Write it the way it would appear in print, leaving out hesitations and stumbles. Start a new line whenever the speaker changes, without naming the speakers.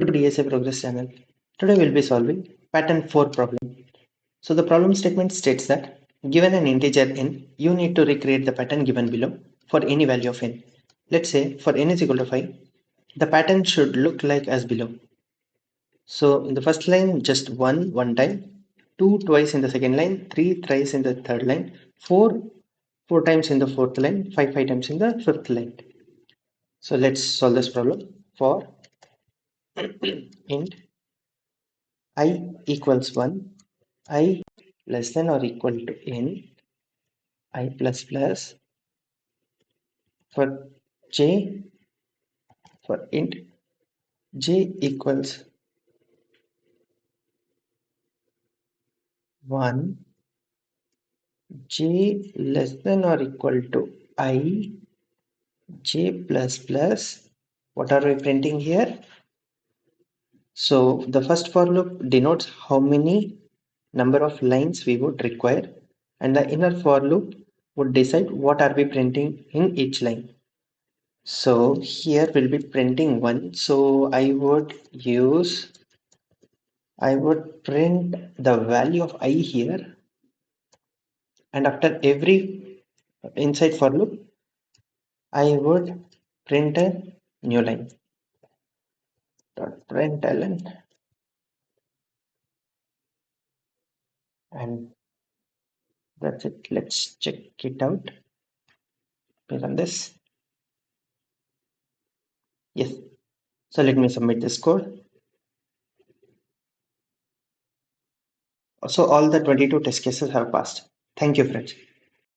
To DSA Progress channel. Today we'll be solving pattern 4 problem. So the problem statement states that given an integer n, you need to recreate the pattern given below for any value of n. Let's say for n is equal to 5, the pattern should look like as below. So in the first line, just 1 one time, 2 twice in the second line, 3 thrice in the third line, 4 times in the fourth line, 5 times in the fifth line. So let's solve this problem for int I equals 1, I less than or equal to n, I plus plus for j, for int j equals 1, j less than or equal to I, j plus plus. What are we printing here? So the first for loop denotes how many number of lines we would require, and the inner for loop would decide what are we printing in each line. So here we'll be printing 1. So I would print the value of I here, and after every inside for loop I would print a new line dot println, and that's it. Let's check it out. Run this. Yes. So let me submit this code. So all the 22 test cases have passed. Thank you, friends.